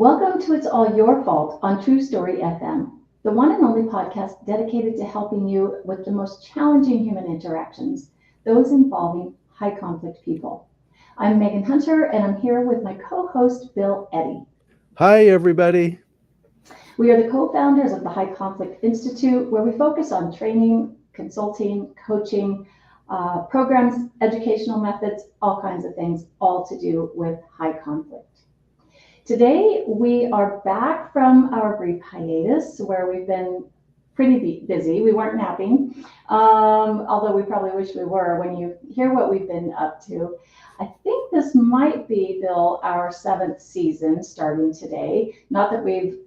Welcome to It's All Your Fault on True Story FM, the one and only podcast dedicated to helping you with the most challenging human interactions, those involving high conflict people. I'm Megan Hunter, and I'm here with my co-host, Bill Eddy. Hi, everybody. We are the co-founders of the High Conflict Institute, where we focus on training, consulting, coaching, programs, educational methods, all kinds of things, all to do with high conflict. Today, we are back from our brief hiatus where we've been pretty busy. We weren't napping, although we probably wish we were when you hear what we've been up to. I think this might be, Bill, our 7th season starting today. Not that we've,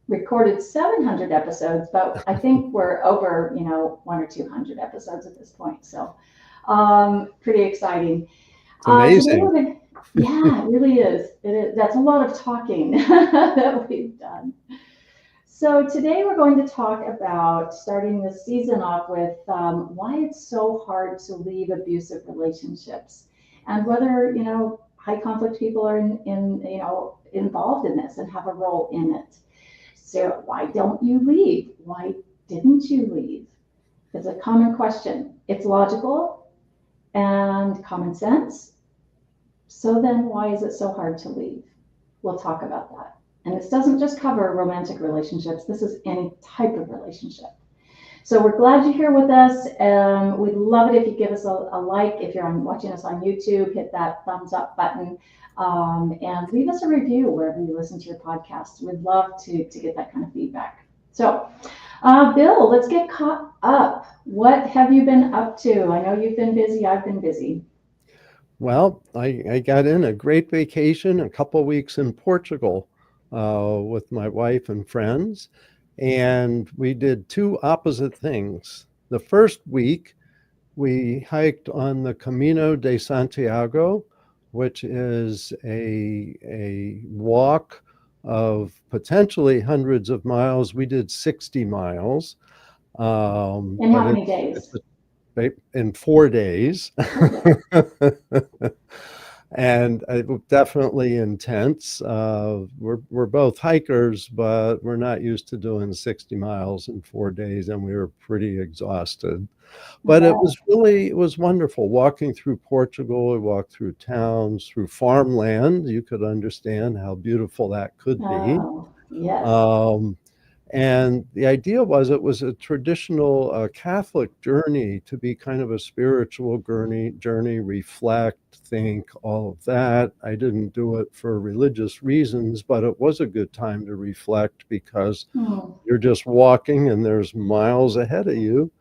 recorded 700 episodes, but I think we're over, 100 or 200 episodes at this point. So pretty exciting. It's amazing. Yeah, it really is. It is. That's a lot of talking that we've done. So today we're going to talk about starting this season off with why it's so hard to leave abusive relationships, and whether high conflict people are involved in this and have a role in it. So why don't you leave? Why didn't you leave? It's a common question. It's logical and common sense. So then why is it so hard to leave? We'll talk about that. And this doesn't just cover romantic relationships. This is any type of relationship. So we're glad you're here with us. We'd love it if you give us a like. If you're watching us on YouTube, hit that thumbs up button and leave us a review wherever you listen to your podcasts. We'd love to get that kind of feedback. So, Bill, let's get caught up. What have you been up to? I know you've been busy. I've been busy. Well, I got in a great vacation, a couple of weeks in Portugal with my wife and friends, and we did two opposite things. The first week, we hiked on the Camino de Santiago, which is a walk of potentially hundreds of miles. We did 60 miles. In how many days? In 4 days. And definitely intense. We're both hikers, but we're not used to doing 60 miles in 4 days, and we were pretty exhausted. But it was wonderful walking through Portugal. We walked through towns, through farmland. You could understand how beautiful that could be. Yes. And the idea was it was a traditional Catholic journey to be kind of a spiritual journey, reflect, think, all of that. I didn't do it for religious reasons, but it was a good time to reflect because you're just walking and there's miles ahead of you.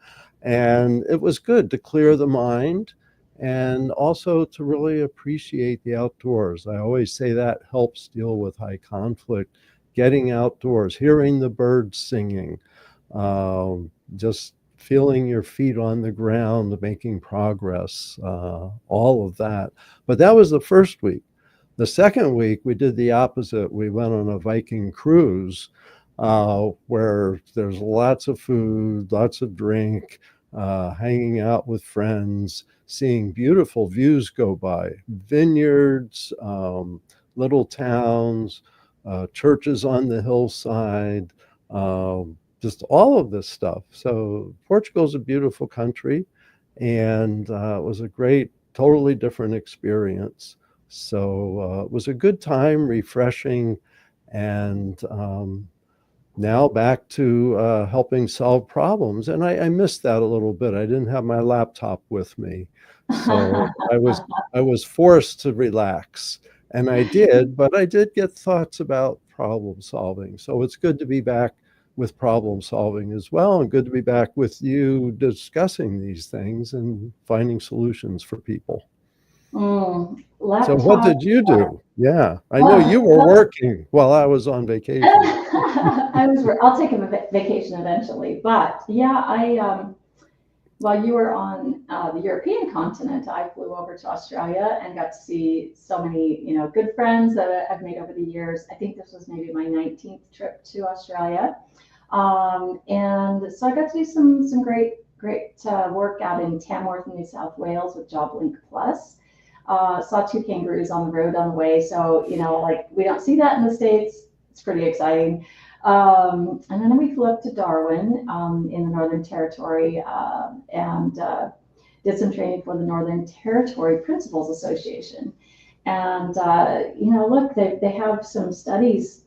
And it was good to clear the mind and also to really appreciate the outdoors. I always say that helps deal with high conflict. Getting outdoors, hearing the birds singing, just feeling your feet on the ground, making progress, all of that. But that was the first week. The second week, we did the opposite. We went on a Viking cruise where there's lots of food, lots of drink, hanging out with friends, seeing beautiful views go by, vineyards, little towns, churches on the hillside, just all of this stuff. So Portugal's a beautiful country, and it was a great, totally different experience. So it was a good time, refreshing, and now back to helping solve problems. And I missed that a little bit. I didn't have my laptop with me, so I was forced to relax. And I did, but I did get thoughts about problem solving. So it's good to be back with problem solving as well, and good to be back with you discussing these things and finding solutions for people. So what did you do? Yeah, I know you were working while I was on vacation. I'll take a vacation eventually, but yeah, while you were on the European continent, I flew over to Australia and got to see so many, good friends that I've made over the years. I think this was maybe my 19th trip to Australia. And so I got to do some great work out in Tamworth, New South Wales with JobLink Plus. saw two kangaroos on the road on the way. So, like we don't see that in the States. It's pretty exciting. And then we flew up to Darwin in the Northern Territory and did some training for the Northern Territory Principals Association. And, look, they have some studies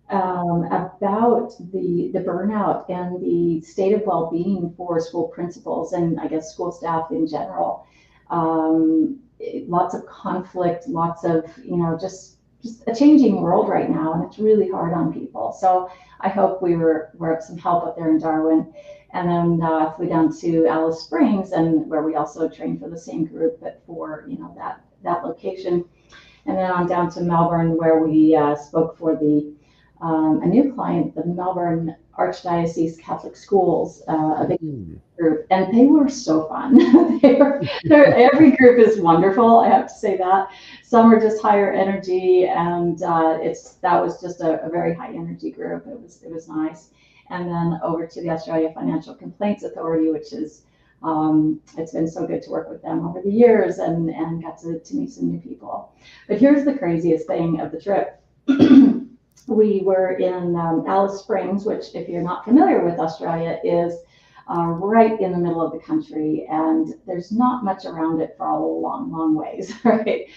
about the burnout and the state of well-being for school principals and I guess school staff in general. Lots of conflict, lots of, just a changing world right now, and it's really hard on people. So I hope we're of some help up there in Darwin. And then flew down to Alice Springs, and where we also trained for the same group, but for that location. And then on down to Melbourne, where we spoke for a new client, the Melbourne Archdiocese Catholic Schools, a big group, and they were so fun. Every group is wonderful, I have to say that. Some are just higher energy, and that was just a very high energy group. It was nice. And then over to the Australia Financial Complaints Authority, which is it's been so good to work with them over the years, and got to meet some new people. But here's the craziest thing of the trip. We were in Alice Springs, which, if you're not familiar with Australia, is right in the middle of the country, and there's not much around it for a long, long ways, right?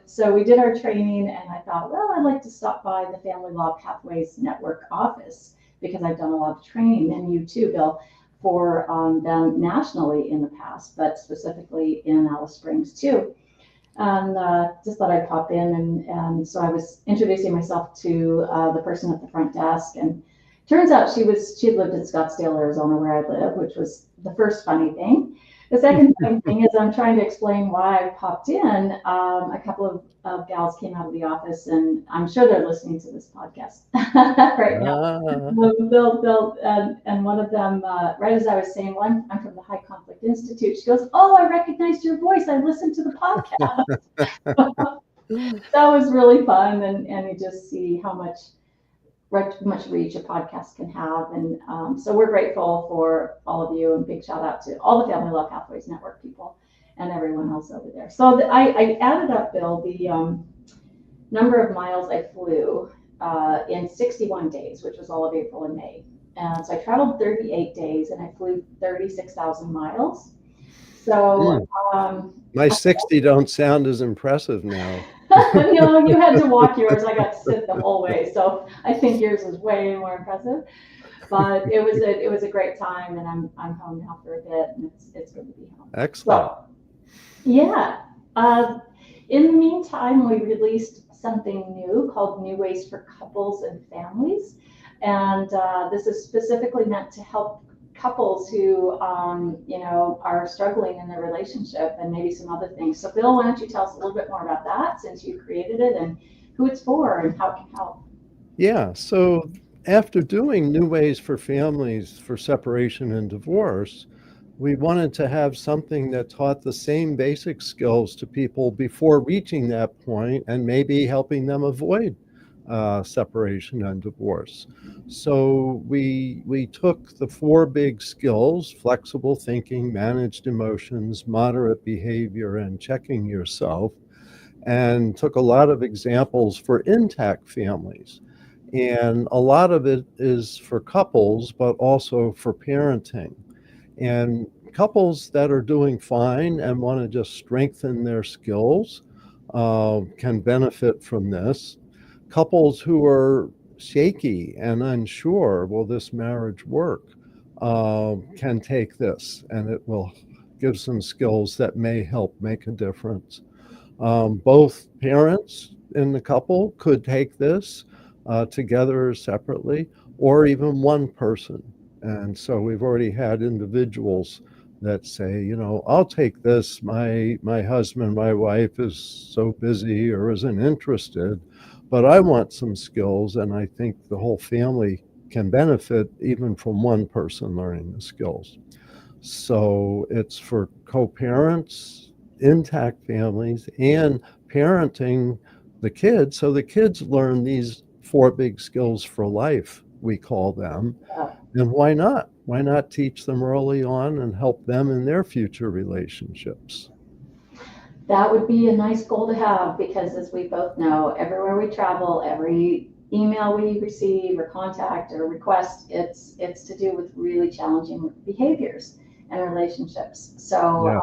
So we did our training, and I thought, well, I'd like to stop by the Family Law Pathways Network office, because I've done a lot of training, and you too, Bill, for them nationally in the past, but specifically in Alice Springs too. And just thought I'd pop in, and so I was introducing myself to the person at the front desk, and turns out she'd lived in Scottsdale, Arizona, where I live, which was the first funny thing. The second funny thing is I'm trying to explain why I popped in. A couple of gals came out of the office, and I'm sure they're listening to this podcast right now. Bill, and one of them, right as I was saying, well, I'm from the High Conflict Institute, she goes, "Oh, I recognized your voice. I listened to the podcast." That was really fun, and you just see how much reach a podcast can have. And so we're grateful for all of you, and big shout out to all the Family Law Pathways Network people and everyone else over there. So I added up, Bill, the number of miles I flew in 61 days, which was all of April and May. And so I traveled 38 days, and I flew 36,000 miles. So my 60 don't sound as impressive now. You had to walk yours. I got to sit the whole way, so I think yours was way more impressive. But it was a great time, and I'm home now for a bit, and it's good to be home. Excellent. So, yeah. In the meantime, we released something new called New Ways for Couples and Families, and this is specifically meant to help couples who are struggling in their relationship, and maybe some other things. So Bill, why don't you tell us a little bit more about that, since you created it, and who it's for and how it can help? Yeah, so after doing New Ways for Families for separation and divorce, we wanted to have something that taught the same basic skills to people before reaching that point, and maybe helping them avoid separation and divorce. So we took the four big skills: flexible thinking, managed emotions, moderate behavior, and checking yourself, and took a lot of examples for intact families. And a lot of it is for couples, but also for parenting. And couples that are doing fine and want to just strengthen their skills can benefit from this. Couples who are shaky and unsure, will this marriage work, can take this, and it will give some skills that may help make a difference. Both parents in the couple could take this together or separately, or even one person. And so we've already had individuals that say, I'll take this. My husband, my wife is so busy or isn't interested, but I want some skills, and I think the whole family can benefit even from one person learning the skills. So it's for co-parents, intact families, and parenting the kids. So the kids learn these four big skills for life, we call them. And why not? Why not teach them early on and help them in their future relationships? That would be a nice goal to have because, as we both know, everywhere we travel, every email we receive or contact or request, it's to do with really challenging behaviors and relationships. So Yeah.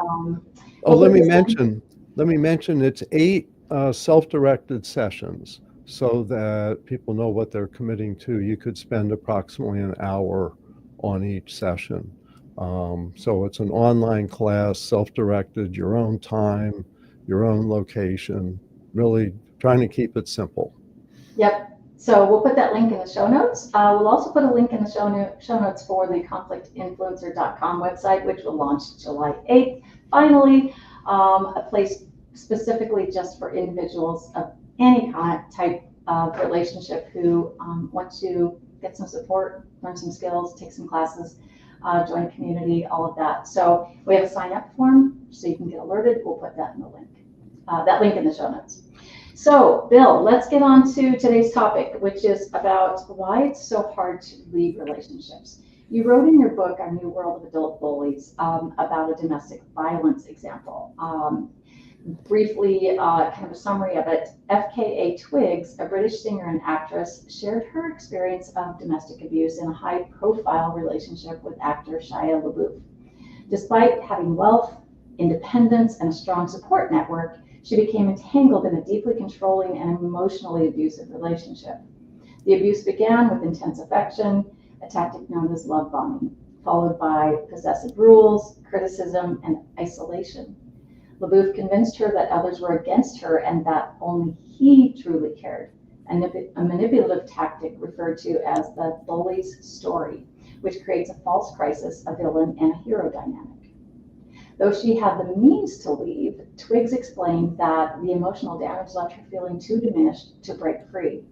Oh, we'll put this link. let me mention it's 8 self-directed sessions so that people know what they're committing to. You could spend approximately an hour on each session. So it's an online class, self-directed, your own time, your own location, really trying to keep it simple. Yep. So we'll put that link in the show notes. We'll also put a link in the show notes for the conflictinfluencer.com website, which will launch July 8th. Finally, a place specifically just for individuals of any kind, type of relationship who want to get some support, learn some skills, take some classes, join a community, all of that. So we have a sign up form so you can get alerted. We'll put that in the link, that link in the show notes. So, Bill, let's get on to today's topic, which is about why it's so hard to leave relationships. You wrote in your book, Our New World of Adult Bullies, about a domestic violence example. Briefly, kind of a summary of it, FKA Twigs, a British singer and actress, shared her experience of domestic abuse in a high-profile relationship with actor Shia LaBeouf. Despite having wealth, independence, and a strong support network, she became entangled in a deeply controlling and emotionally abusive relationship. The abuse began with intense affection, a tactic known as love bombing, followed by possessive rules, criticism, and isolation. LaBeouf convinced her that others were against her and that only he truly cared, a manipulative tactic referred to as the bully's story, which creates a false crisis, a villain, and a hero dynamic. Though she had the means to leave, Twigs explained that the emotional damage left her feeling too diminished to break free.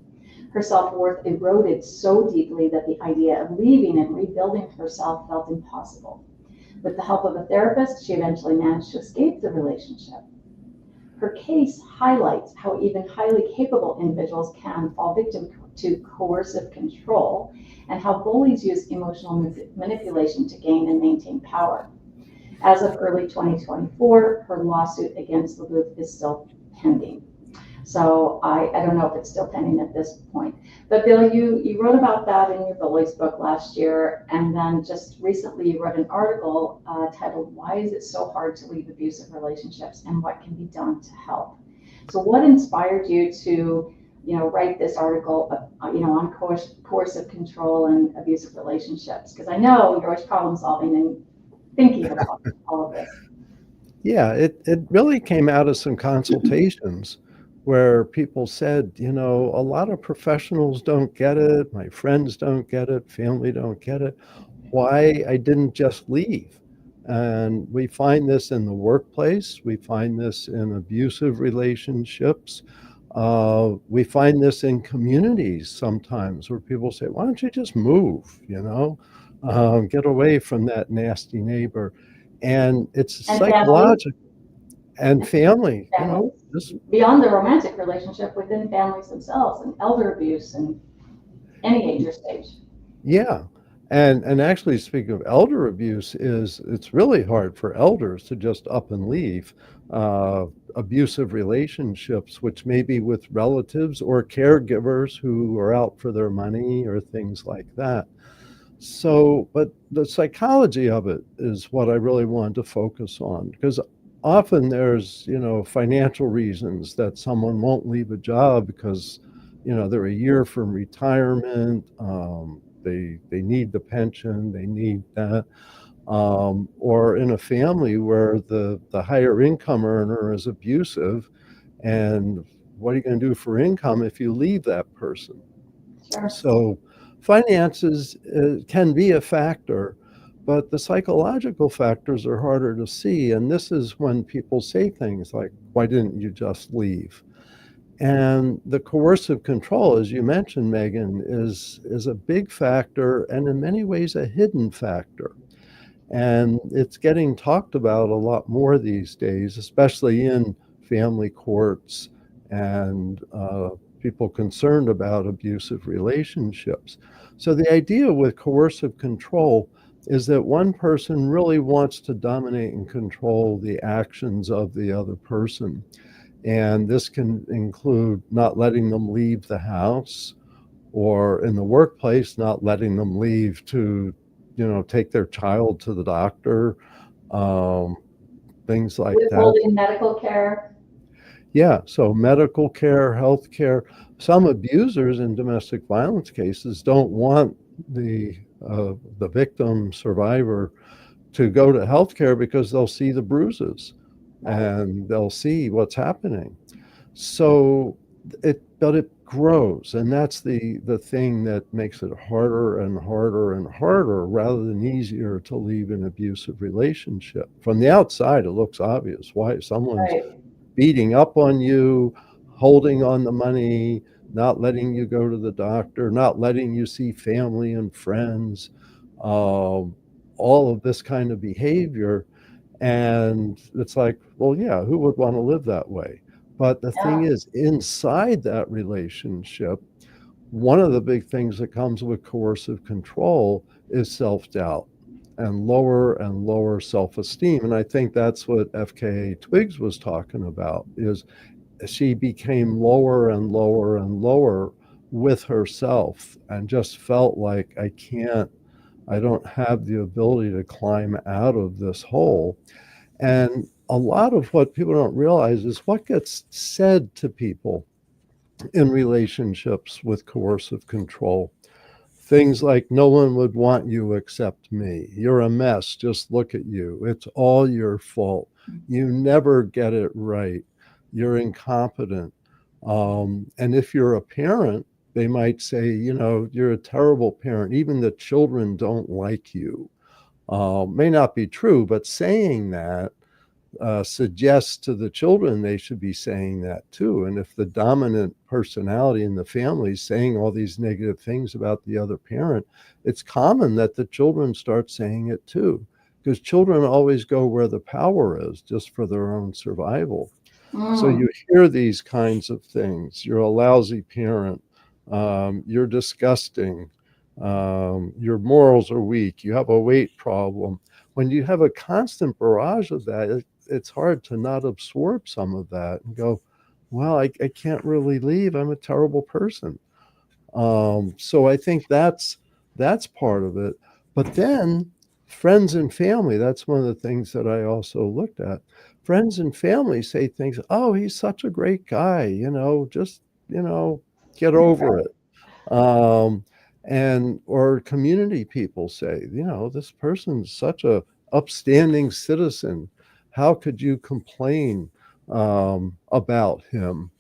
Her self-worth eroded so deeply that the idea of leaving and rebuilding herself felt impossible. With the help of a therapist, she eventually managed to escape the relationship. Her case highlights how even highly capable individuals can fall victim to coercive control and how bullies use emotional manipulation to gain and maintain power. As of early 2024, her lawsuit against LaBeouf is still pending. So I don't know if it's still pending at this point. But Bill, you wrote about that in your Bullies book last year, and then just recently you wrote an article titled, Why is it so hard to leave abusive relationships and what can be done to help? So what inspired you to write this article, on coercive control and abusive relationships? Because I know you're always problem solving and thinking about all of this. Yeah, it really came out of some consultations where people said, a lot of professionals don't get it, my friends don't get it, family don't get it, why I didn't just leave. And we find this in the workplace, we find this in abusive relationships, we find this in communities sometimes where people say, why don't you just move, get away from that nasty neighbor. And it's And families, psychological and family, just beyond the romantic relationship, within families themselves, and elder abuse and any age or stage. yeah. And actually speaking of elder abuse it's really hard for elders to just up and leave abusive relationships, which may be with relatives or caregivers who are out for their money or things like that. So, but the psychology of it is what I really wanted to focus on, because often there's, financial reasons that someone won't leave a job because, they're a year from retirement. They need the pension, they need that. Or in a family where the higher income earner is abusive, and what are you going to do for income if you leave that person? Sure. So finances can be a factor, but the psychological factors are harder to see. And this is when people say things like, why didn't you just leave? And the coercive control, as you mentioned, Megan, is a big factor and in many ways a hidden factor. And it's getting talked about a lot more these days, especially in family courts and people concerned about abusive relationships. So the idea with coercive control is that one person really wants to dominate and control the actions of the other person. And this can include not letting them leave the house, or in the workplace, not letting them leave to, take their child to the doctor, um, things like that. Withholding medical care. Yeah, so medical care, health care. Some abusers in domestic violence cases don't want the victim survivor to go to healthcare because they'll see the bruises Right. and they'll see what's happening. So but it grows, and that's the thing that makes it harder and harder and harder rather than easier to leave an abusive relationship. From the outside, it looks obvious why someone's Right. beating up on you, holding on the money, not letting you go to the doctor, not letting you see family and friends, um, all of this kind of behavior. And it's like, well, yeah, who would want to live that way? But the thing Yeah. is, inside that relationship, one of the big things that comes with coercive control is self doubt and lower self esteem. And I think that's what FKA Twigs was talking about, is she became lower and lower and lower with herself and just felt like I don't have the ability to climb out of this hole. And a lot of what people don't realize is what gets said to people in relationships with coercive control. Things like, no one would want you except me. You're a mess. Just look at you. It's all your fault. You never get it right. You're incompetent. And if you're a parent, they might say, you're a terrible parent. Even the children don't like you. May not be true, but saying that suggests to the children they should be saying that too. And if the dominant personality in the family is saying all these negative things about the other parent, it's common that the children start saying it too, because children always go where the power is just for their own survival. So Mm. you hear these kinds of things. You're a lousy parent. You're disgusting. Your morals are weak. You have a weight problem. When you have a constant barrage of that, it's hard to not absorb some of that and go, well, I can't really leave. I'm a terrible person. So I think that's part of it. But then friends and family, that's one of the things that I also looked at. Friends and family say things, oh, he's such a great guy, just, you know, get over it. Um, and or community people say, this person's such a upstanding citizen. How could you complain about him?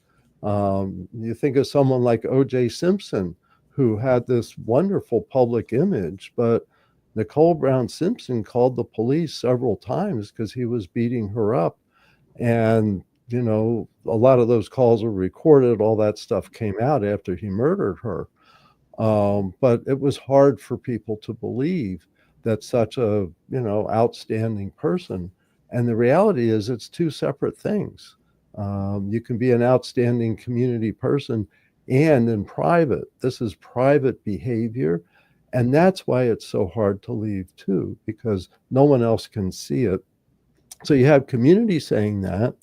You think of someone like O.J. Simpson, who had this wonderful public image, but Nicole Brown Simpson called the police several times because he was beating her up. And, a lot of those calls were recorded. All that stuff came out after he murdered her. But it was hard for people to believe that such a, outstanding person. And the reality is, it's two separate things. You can be an outstanding community person and in private. This is private behavior. And that's why it's so hard to leave, too, because no one else can see it. So you have community saying that.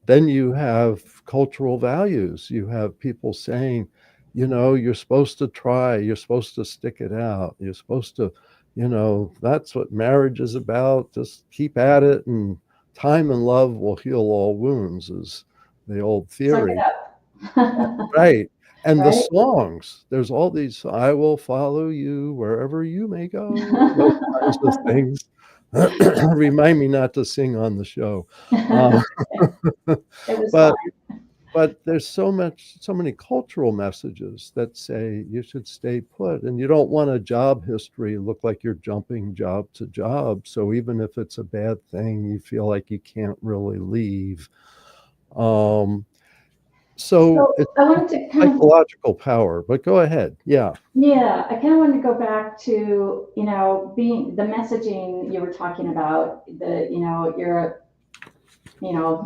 Then you have cultural values. You have people saying, you're supposed to try, you're supposed to stick it out, you're supposed to, that's what marriage is about. Just keep at it, and time and love will heal all wounds, is the old Suck it theory. up. Right. And the Right? songs, there's all these, I will follow you wherever you may go, those kinds of things. Remind me not to sing on the show. Uh, It was fun. but but there's so many cultural messages that say you should stay put, and you don't want a job history look like you're jumping job to job. So even if it's a bad thing, you feel like you can't really leave. Um, so So it's I wanted to kind of, psychological power. But go ahead. Yeah. yeah, I kind of wanted to go back to, being the messaging you were talking about,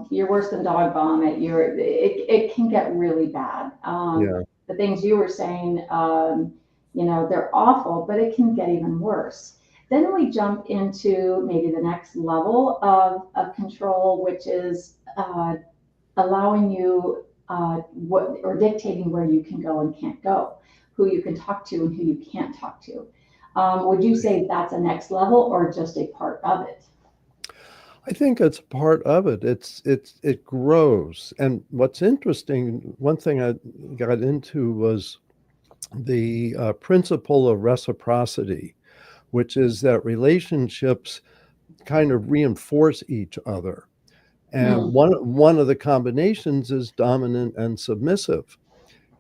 you're worse than dog vomit. It can get really bad. Yeah. The things you were saying, they're awful, but it can get even worse. Then we jump into maybe the next level of control, which is allowing you what or dictating where you can go and can't go, who you can talk to and who you can't talk to. Would you say that's a next level or just a part of it? I think it's part of it. It grows. And what's interesting, one thing I got into was the principle of reciprocity, which is that relationships kind of reinforce each other. And Hmm. one of the combinations is dominant and submissive.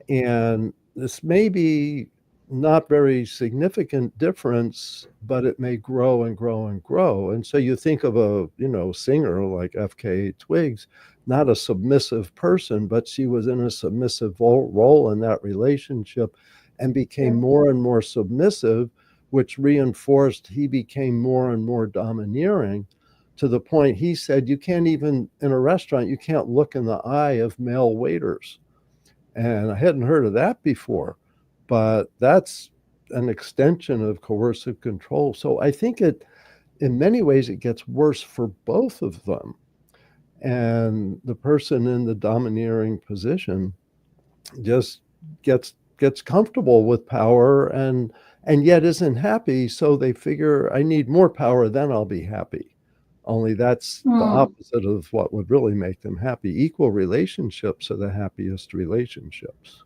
And this may be not very significant difference, but it may grow and grow and grow. And so you think of a, singer like FKA Twigs, not a submissive person, but she was in a submissive role in that relationship and became Sure. more and more submissive, which reinforced he became more and more domineering to the point he said, you can't even in a restaurant, you can't look in the eye of male waiters. And I hadn't heard of that before, but that's an extension of coercive control. So I think in many ways, it gets worse for both of them. And the person in the domineering position just gets comfortable with power and yet isn't happy. So they figure I need more power, then I'll be happy. Only that's the Hmm. opposite of what would really make them happy. Equal relationships are the happiest relationships.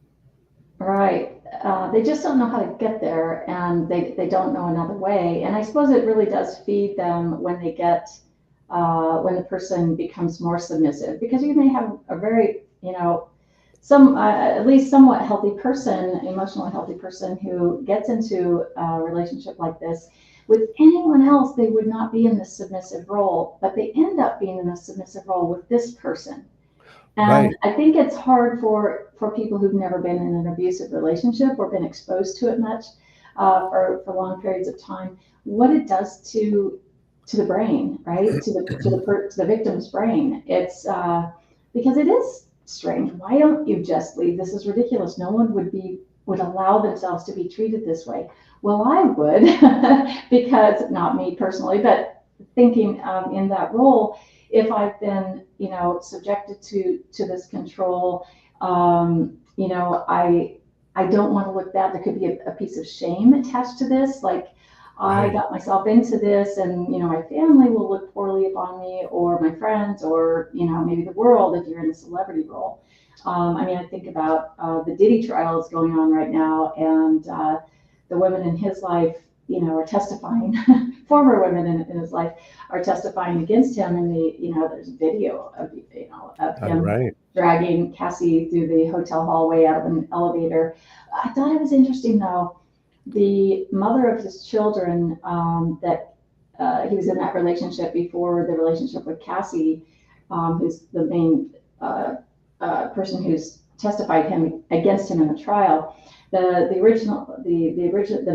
Right. They just don't know how to get there and they don't know another way. And I suppose it really does feed them when they get, when the person becomes more submissive, because you may have a very, at least somewhat healthy person, emotionally healthy person who gets into a relationship like this. With anyone else, they would not be in the submissive role, but they end up being in the submissive role with this person. And Right. I think it's hard for people who've never been in an abusive relationship or been exposed to it much for long periods of time, what it does to the brain, right? To the victim's brain. It's because it is strange. Why don't you just leave? This is ridiculous. No one would allow themselves to be treated this way. Well, I would, because not me personally, but thinking in that role, if I've been, subjected to this control, I don't want to look bad. There could be a piece of shame attached to this, like I Right. got myself into this, and my family will look poorly upon me, or my friends, or maybe the world if you're in a celebrity role. I mean, I think about the Diddy trials going on right now, and the women in his life, are testifying. Former women in his life are testifying against him, and there's video of him Right. dragging Cassie through the hotel hallway out of an elevator. I thought it was interesting though, the mother of his children, that he was in that relationship before the relationship with Cassie, who's the main person who's testified him against him in the trial. The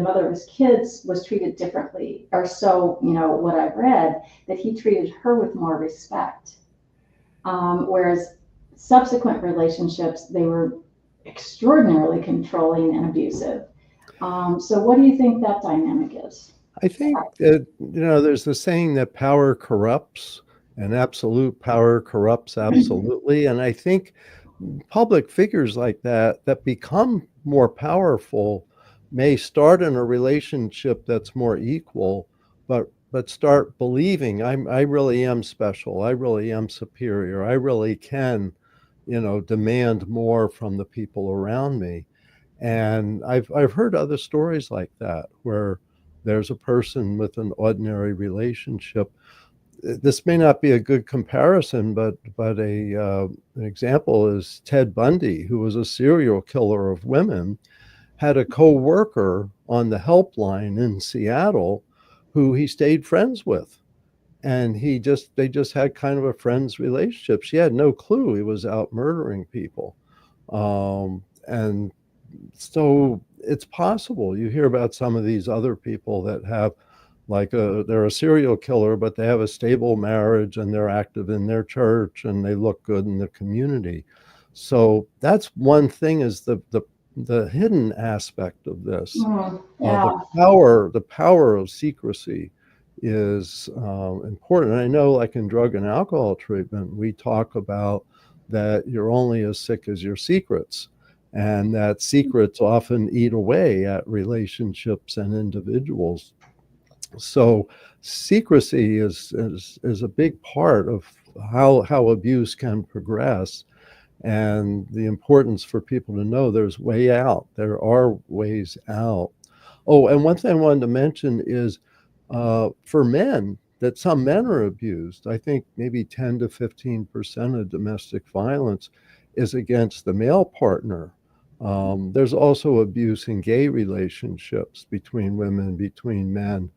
mother of his kids was treated differently, or so what I've read, that he treated her with more respect, whereas subsequent relationships they were extraordinarily controlling and abusive. So what do you think that dynamic is? I think that, there's the saying that power corrupts and absolute power corrupts absolutely. And I think public figures like that become more powerful may start in a relationship that's more equal, but start believing I really am special. I really am superior. I really can, demand more from the people around me. And I've heard other stories like that where there's a person with an ordinary relationship. This may not be a good comparison, but an example is Ted Bundy, who was a serial killer of women, had a co-worker on the helpline in Seattle who he stayed friends with. And they just had kind of a friends relationship. She had no clue he was out murdering people. And so it's possible. You hear about some of these other people that have they're a serial killer, but they have a stable marriage and they're active in their church and they look good in the community. So that's one thing is the hidden aspect of this. The Yeah, power of secrecy is important. I know, like in drug and alcohol treatment, we talk about that you're only as sick as your secrets, and that secrets often eat away at relationships and individuals. So secrecy is a big part of how abuse can progress, and the importance for people to know there's way out. There are ways out. Oh, and one thing I wanted to mention is for men, that some men are abused. I think maybe 10 to 15% of domestic violence is against the male partner. There's also abuse in gay relationships between women, between men,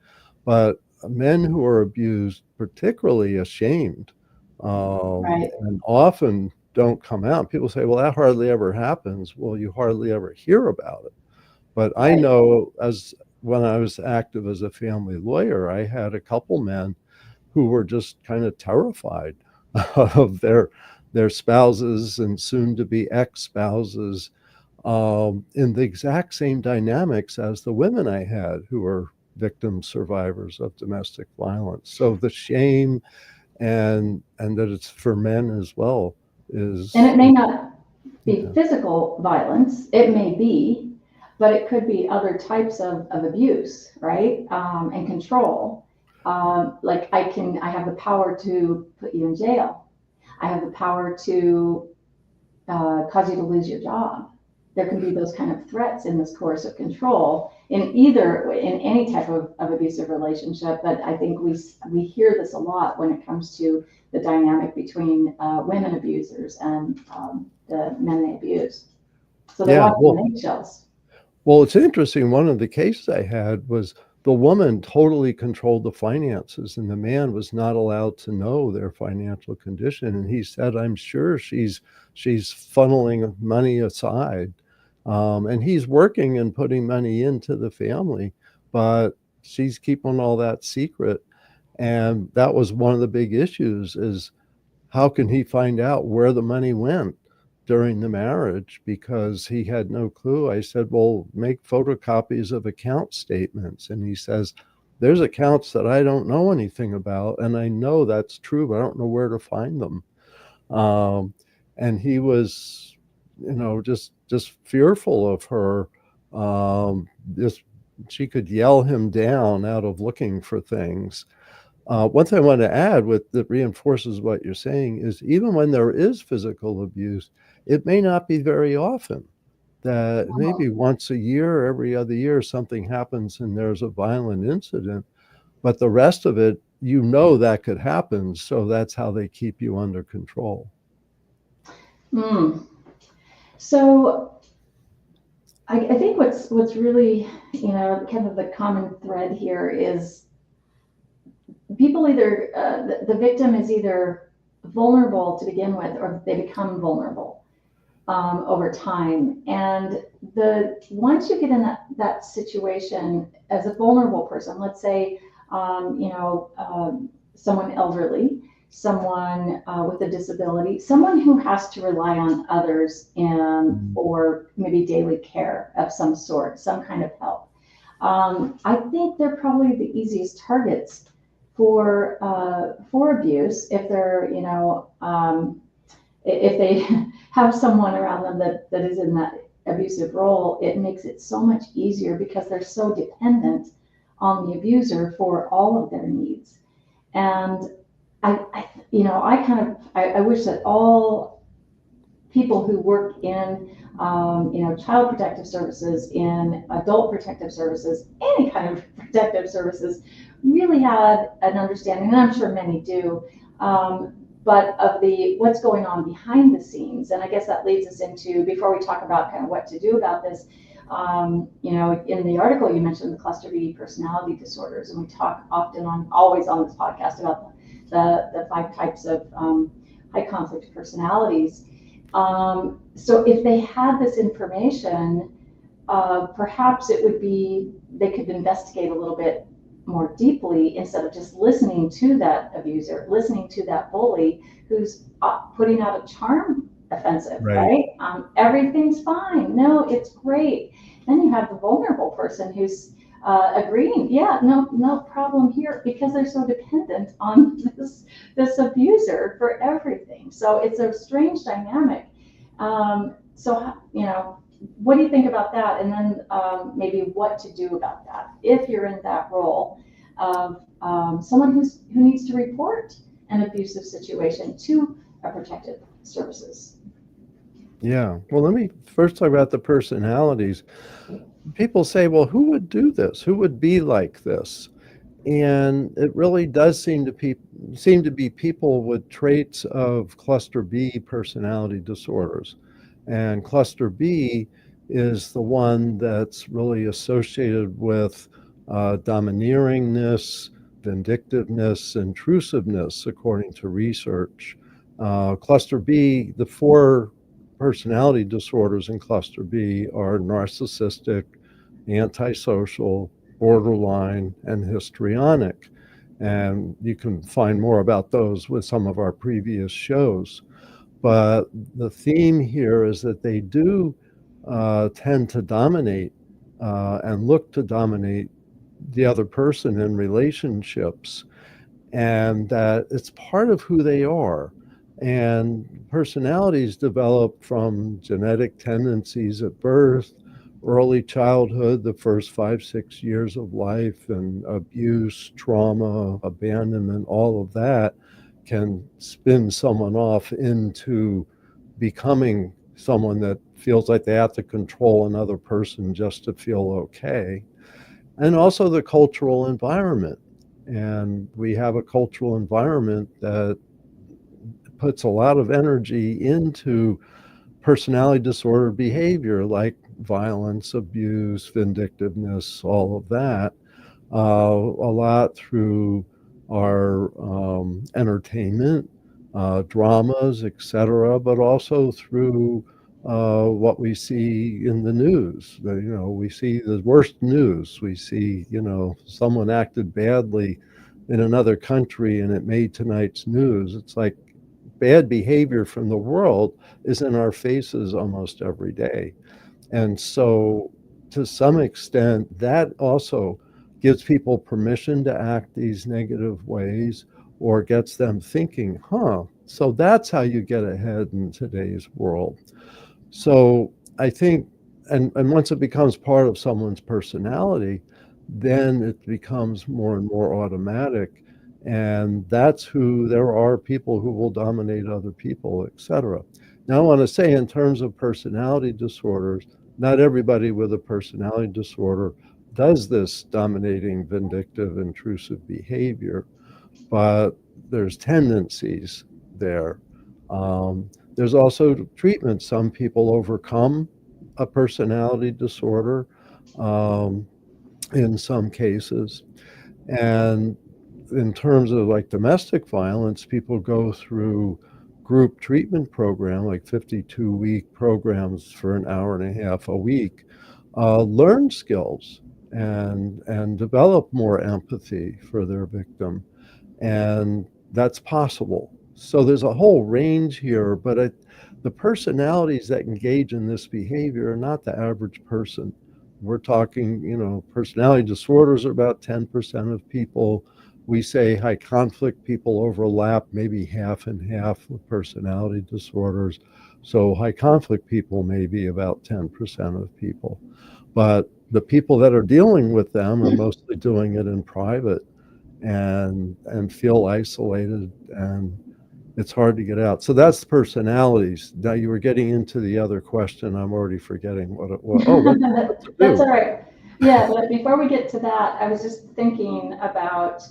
but men who are abused, particularly ashamed, right, and often don't come out. People say, well, that hardly ever happens. Well, you hardly ever hear about it. But I right. know, as when I was active as a family lawyer, I had a couple men who were just kind of terrified of their spouses and soon to be ex-spouses, in the exact same dynamics as the women I had who were victim survivors of domestic violence. So the shame and that it's for men as well And is, it may not be yeah. physical violence, it may be, but it could be other types of abuse, right? And control. Like I have the power to put you in jail. I have the power to cause you to lose your job. There can be those kind of threats in this coercive control in any type of abusive relationship. But I think we hear this a lot when it comes to the dynamic between women abusers and the men they abuse. So they're Yeah, walking well, on eggshells. well, it's interesting. One of the cases I had was the woman totally controlled the finances, and the man was not allowed to know their financial condition. And he said, "I'm sure she's funneling money aside, and he's working and putting money into the family, but she's keeping all that secret." And that was one of the big issues: is how can he find out where the money went during the marriage, because he had no clue. I said, well, make photocopies of account statements. And he says, there's accounts that I don't know anything about. And I know that's true, but I don't know where to find them. Um, and he was, just fearful of her. Just she could yell him down out of looking for things. One thing I want to add with that reinforces what you're saying is, even when there is physical abuse, it may not be very often. That maybe once a year, every other year, something happens and there's a violent incident, but the rest of it, that could happen. So that's how they keep you under control. Mm. So I think what's really, kind of the common thread here is people either the victim is either vulnerable to begin with, or they become vulnerable over time. And the once you get in that situation as a vulnerable person, let's say, someone elderly, someone with a disability, someone who has to rely on others for maybe daily care of some sort, some kind of help. I think they're probably the easiest targets for abuse if they're, if they have someone around them that is in that abusive role. It makes it so much easier because they're so dependent on the abuser for all of their needs. And I wish that all people who work in, child protective services, in adult protective services, any kind of protective services, really had an understanding, and I'm sure many do, but of what's going on behind the scenes. And I guess that leads us into, before we talk about kind of what to do about this, in the article you mentioned the cluster B personality disorders, and we talk often always on this podcast about the 5 types of high conflict personalities. So if they had this information, perhaps it would be, they could investigate a little bit more deeply instead of just listening to that abuser, listening to that bully who's putting out a charm offensive, Right. right? Everything's fine. No, it's great. Then you have the vulnerable person who's agreeing, yeah, no problem here, because they're so dependent on this abuser for everything. So it's a strange dynamic. So what do you think about that? And then maybe what to do about that if you're in that role of someone who needs to report an abusive situation to a protective services. Yeah. Well, let me first talk about the personalities. People say, well, who would do this? Who would be like this? And it really does seem to be people with traits of cluster B personality disorders. And cluster B is the one that's really associated with domineeringness, vindictiveness, intrusiveness, according to research. Cluster B, the four personality disorders in cluster B are narcissistic, antisocial, borderline, and histrionic. And you can find more about those with some of our previous shows. But the theme here is that they do tend to dominate and look to dominate the other person in relationships, and that it's part of who they are. And personalities develop from genetic tendencies at birth, early childhood, the first 5, 6 years of life, and abuse, trauma, abandonment, all of that can spin someone off into becoming someone that feels like they have to control another person just to feel okay. And also the cultural environment. And we have a cultural environment that puts a lot of energy into personality disorder behavior, like violence, abuse, vindictiveness, all of that, a lot through our entertainment, dramas, etc., but also through what we see in the news. We see the worst news. We see, someone acted badly in another country and it made tonight's news. It's like bad behavior from the world is in our faces almost every day. And so, to some extent, that also gives people permission to act these negative ways or gets them thinking, so that's how you get ahead in today's world. So, I think, and once it becomes part of someone's personality, then it becomes more and more automatic. And that's who there are people who will dominate other people, etc. Now, I want to say, in terms of personality disorders, not everybody with a personality disorder does this dominating, vindictive, intrusive behavior, but there's tendencies there. There's also treatment. Some people overcome a personality disorder in some cases. And in terms of like domestic violence, people go through group treatment program, like 52-week programs for an hour and a half a week, learn skills and develop more empathy for their victim. And that's possible. So there's a whole range here, but the personalities that engage in this behavior are not the average person. We're talking, personality disorders are about 10% of people. We say high conflict people overlap maybe half and half with personality disorders. So high conflict people may be about 10% of people. But the people that are dealing with them are mostly doing it in private and feel isolated, and it's hard to get out. So that's personalities. Now you were getting into the other question. I'm already forgetting what it was. Oh, what to That's do? all right. Yeah, but before we get to that, I was just thinking about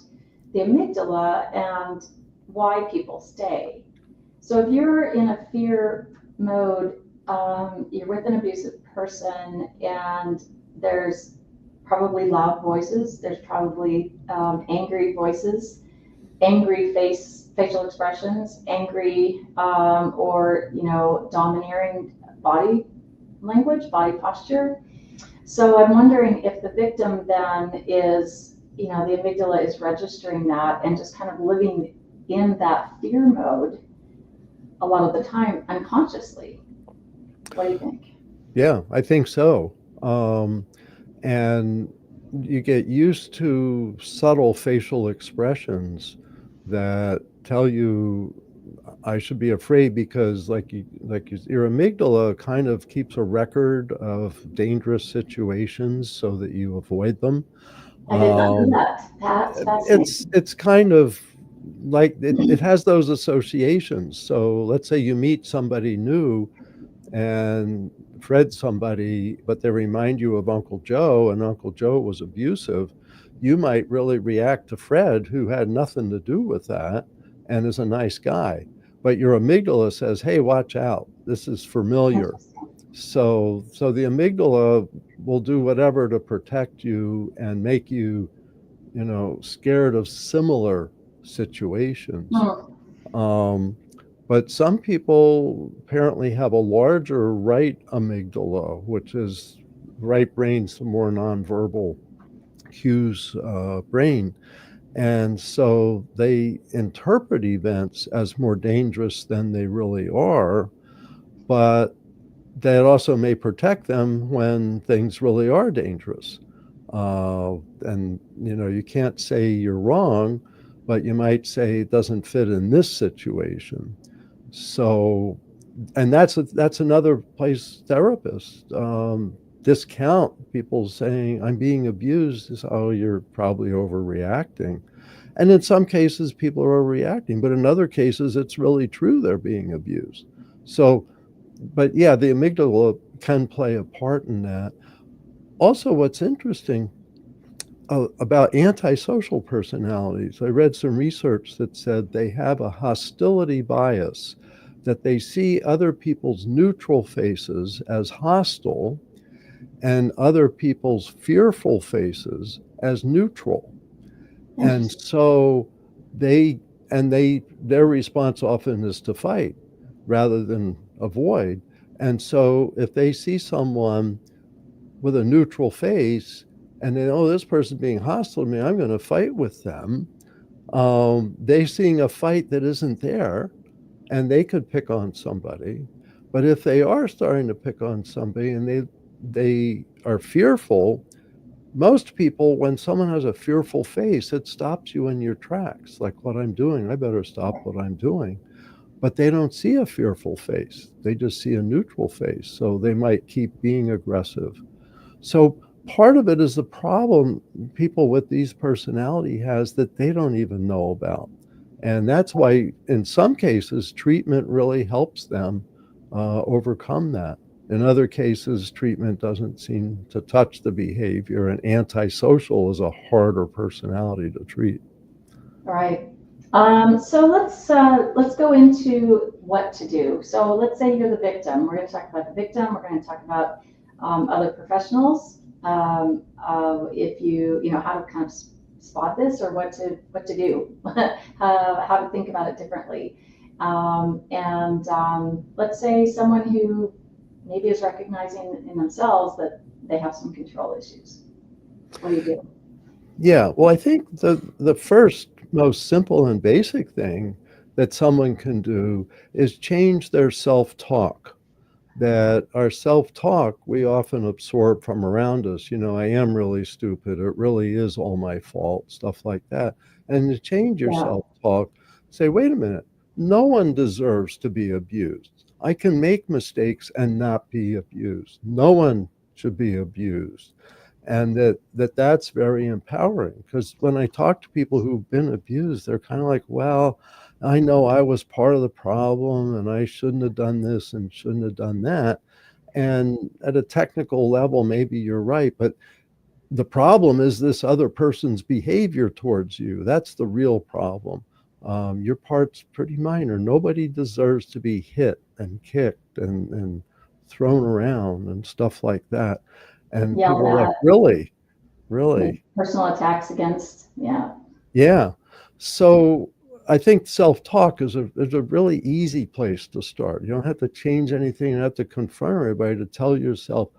the amygdala and why people stay. So if you're in a fear mode, you're with an abusive person, and there's probably loud voices, there's probably angry voices, angry facial expressions, angry or domineering body language, body posture. So I'm wondering if the victim then is, the amygdala is registering that and just kind of living in that fear mode a lot of the time unconsciously. What do you think? Yeah, I think so. And you get used to subtle facial expressions that tell you I should be afraid because your amygdala kind of keeps a record of dangerous situations so that you avoid them. I did not know Um, that. That's fascinating. it's kind of like it has those associations. So let's say you meet somebody new and Fred somebody, but they remind you of Uncle Joe, and Uncle Joe was abusive, you might really react to Fred, who had nothing to do with that and is a nice guy. But your amygdala says, hey, watch out. This is familiar. Interesting. So the amygdala will do whatever to protect you and make you, scared of similar situations. Hmm. Um, but some people apparently have a larger right amygdala, which is right brain, some more nonverbal cues brain. And so they interpret events as more dangerous than they really are, but that also may protect them when things really are dangerous. And you can't say you're wrong, but you might say it doesn't fit in this situation. So, and that's another place therapists discount people saying I'm being abused. Is, oh, you're probably overreacting. And in some cases people are overreacting, but in other cases it's really true they're being abused. So, but yeah, the amygdala can play a part in that. Also, what's interesting about antisocial personalities, I read some research that said they have a hostility bias, that they see other people's neutral faces as hostile and other people's fearful faces as neutral. And Interesting. so they, their response often is to fight rather than avoid. And so if they see someone with a neutral face and they know, oh, this person's being hostile to me, I'm going to fight with them. They're seeing a fight that isn't there, and they could pick on somebody. But if they are starting to pick on somebody and they are fearful, most people, when someone has a fearful face, it stops you in your tracks. Like, what I'm doing, I better stop what I'm doing. But they don't see a fearful face. They just see a neutral face. So they might keep being aggressive. So part of it is the problem people with these personality has that they don't even know about. And that's why in some cases treatment really helps them overcome that. In other cases, treatment doesn't seem to touch the behavior, and antisocial is a harder personality to treat. All right. So let's go into what to do. So let's say you're the victim. We're going to talk about the victim. We're going to talk about other professionals. If you know how to kind of spot this or what to do, how to think about it differently. And let's say someone who maybe is recognizing in themselves that they have some control issues. What do you do? Yeah, well, I think the first most simple and basic thing that someone can do is change their self-talk. That our self-talk we often absorb from around us. I am really stupid. It really is all my fault, stuff like that. And to change your Yeah. self-talk, say, wait a minute, no one deserves to be abused. I can make mistakes and not be abused. No one should be abused. And that's very empowering, because when I talk to people who've been abused, they're kind of like, well, I know I was part of the problem and I shouldn't have done this and shouldn't have done that. And at a technical level, maybe you're right, but the problem is this other person's behavior towards you. That's the real problem. Your part's pretty minor. Nobody deserves to be hit and kicked and thrown around and stuff like that. And Yelled people are like, at, really? make Really? personal attacks against, yeah. Yeah. So I think self-talk is a really easy place to start. You don't have to change anything. You don't have to confront everybody to tell yourself,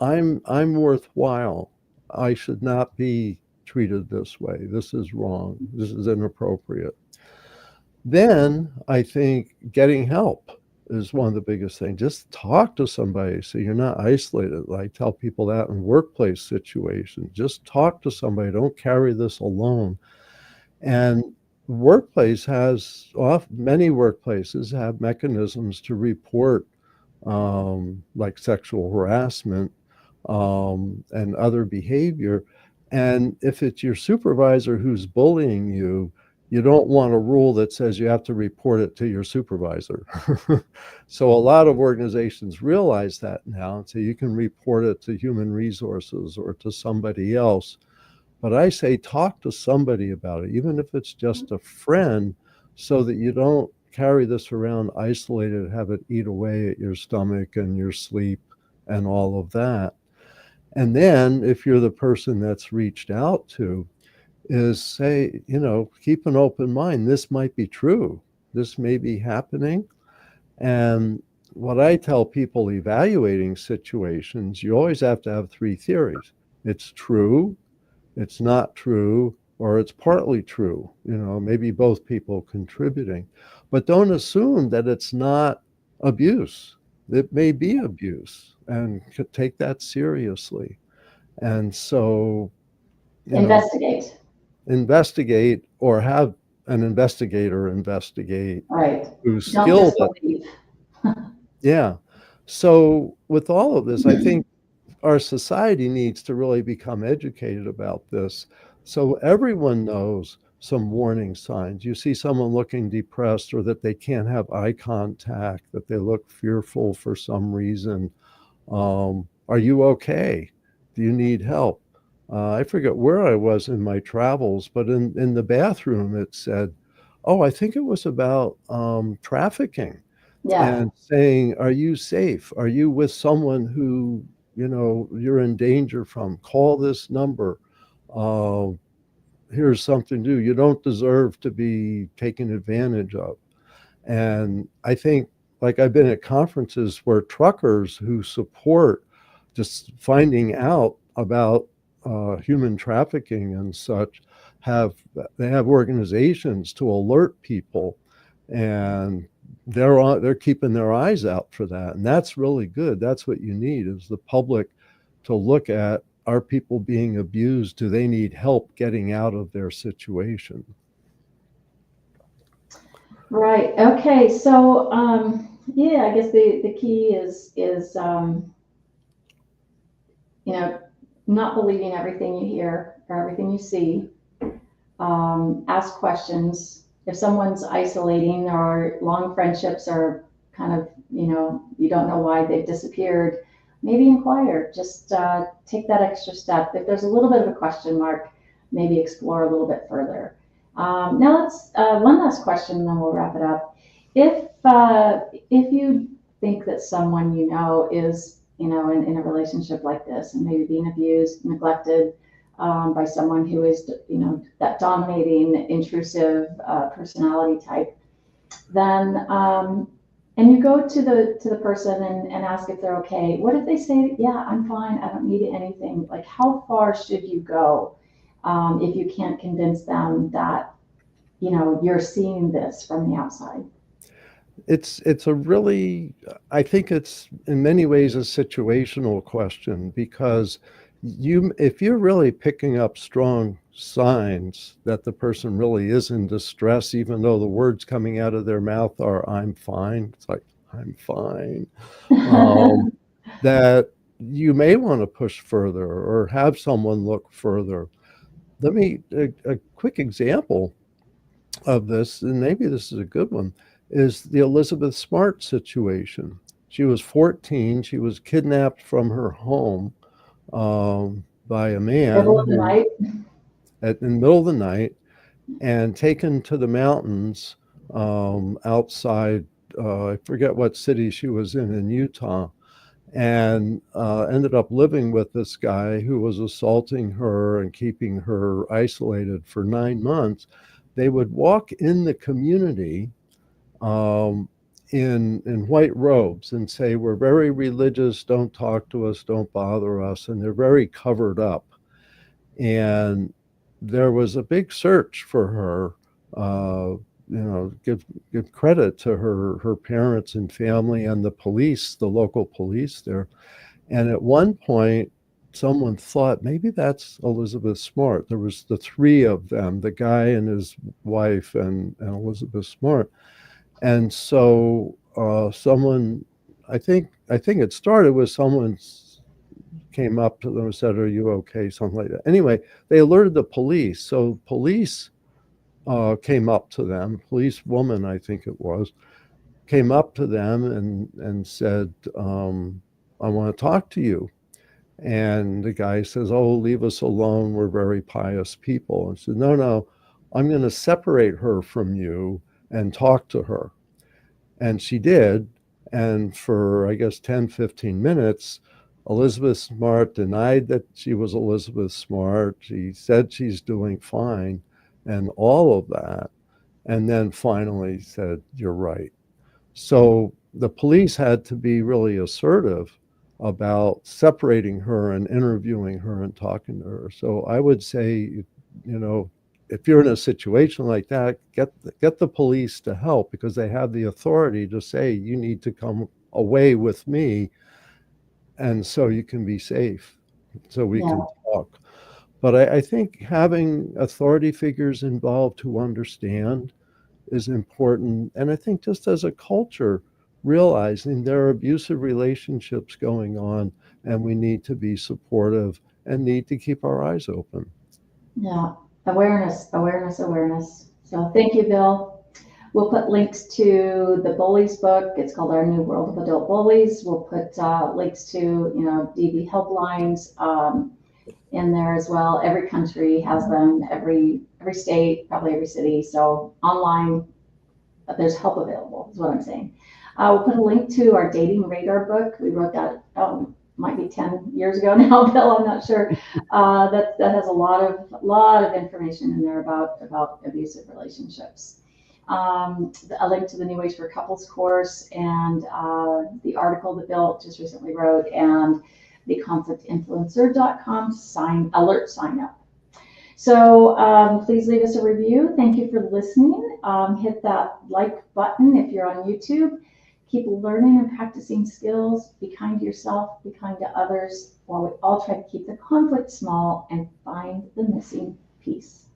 I'm worthwhile. I should not be treated this way. This is wrong. This is inappropriate. Then I think getting help is one of the biggest things. Just talk to somebody so you're not isolated. I tell people that in workplace situations. Just talk to somebody. Don't carry this alone. And workplace has, well, many workplaces have mechanisms to report like sexual harassment and other behavior. And if it's your supervisor who's bullying you, you don't want a rule that says you have to report it to your supervisor. So a lot of organizations realize that now. So you can report it to human resources or to somebody else. But I say talk to somebody about it, even if it's just a friend, so that you don't carry this around isolated, have it eat away at your stomach and your sleep and all of that. And then if you're the person that's reached out to, is say, keep an open mind. This might be true. This may be happening. And what I tell people evaluating situations, you always have to have three theories. It's true, it's not true, or it's partly true, maybe both people contributing. But don't assume that it's not abuse. It may be abuse, and take that seriously. And so, you know, Investigate. investigate or have an investigator investigate Right. who's Don't skilled just at, believe. yeah. So with all of this, I think our society needs to really become educated about this so everyone knows some warning signs. You see someone looking depressed or that they can't have eye contact, that they look fearful for some reason. Are you okay? Do you need help? I forget where I was in my travels, but in the bathroom it said, oh, I think it was about trafficking, Yeah. and saying, are you safe? Are you with someone who, you're in danger from? Call this number. Uh, Here's something to do. You don't deserve to be taken advantage of. And I think, like, I've been at conferences where truckers who support just finding out about human trafficking and such have they have organizations to alert people, and they're keeping their eyes out for that, and that's really good. That's what you need, is the public to look at, are people being abused? Do they need help getting out of their situation? Right. Okay. So, yeah, I guess the key is you know, not believing everything you hear or everything you see. Ask questions. If someone's isolating or long friendships are kind of, you don't know why they've disappeared, maybe inquire. Just take that extra step. If there's a little bit of a question mark, maybe explore a little bit further. Now let's one last question, and then we'll wrap it up. If you think that someone is in a relationship like this and maybe being abused, neglected, by someone who is, that dominating, intrusive personality type, then and you go to the person and ask if they're okay. What if they say, "Yeah, I'm fine. I don't need anything." Like, how far should you go if you can't convince them that you're seeing this from the outside? It's a really, I think it's in many ways a situational question, because if you're really picking up strong signs that the person really is in distress, even though the words coming out of their mouth are "I'm fine," it's like, I'm fine, um, that you may want to push further or have someone look further. A quick example of this, and maybe this is a good one, is the Elizabeth Smart situation. She was 14. She was kidnapped from her home by a man Middle of the who, night. in the middle of the night, and taken to the mountains outside. I forget what city she was in Utah, and ended up living with this guy who was assaulting her and keeping her isolated for 9 months. They would walk in the community um, in white robes and say, "We're very religious. Don't talk to us. Don't bother us." And they're very covered up. And there was a big search for her. give credit to her parents and family and the police, the local police there. And at one point, someone thought maybe that's Elizabeth Smart. There was the three of them, the guy and his wife and Elizabeth Smart. And so someone, I think it started with someone came up to them and said, "Are you okay?" Something like that. Anyway, they alerted the police. So police came up to them. Police woman, I think it was, came up to them and said, "I want to talk to you." And the guy says, "Oh, leave us alone. We're very pious people." And said, "No, no, I'm going to separate her from you and talk to her." And she did. And for, I guess, 10, 15 minutes, Elizabeth Smart denied that she was Elizabeth Smart. She said she's doing fine and all of that. And then finally said, "You're right." So the police had to be really assertive about separating her and interviewing her and talking to her. So I would say, if you're in a situation like that, get the police to help, because they have the authority to say you need to come away with me, and so you can be safe, so we Yeah. can talk. But I think having authority figures involved who understand is important. And I think just as a culture, realizing there are abusive relationships going on and we need to be supportive and need to keep our eyes open. Yeah. Awareness, awareness, awareness. So thank you, Bill. We'll put links to the Bullies book. It's called Our New World of Adult Bullies. We'll put links to, DV helplines in there as well. Every country has them, every state, probably every city. So online, there's help available, is what I'm saying. We'll put a link to our Dating Radar book. We wrote that, might be 10 years ago now, Bill, I'm not sure. That has a lot of information in there about abusive relationships. A link to the New Age for Couples course, and the article that Bill just recently wrote, and the conflictinfluencer.com alert sign up. So please leave us a review. Thank you for listening. Hit that like button if you're on YouTube. Keep learning and practicing skills. Be kind to yourself, be kind to others, while we all try to keep the conflict small and find the missing piece.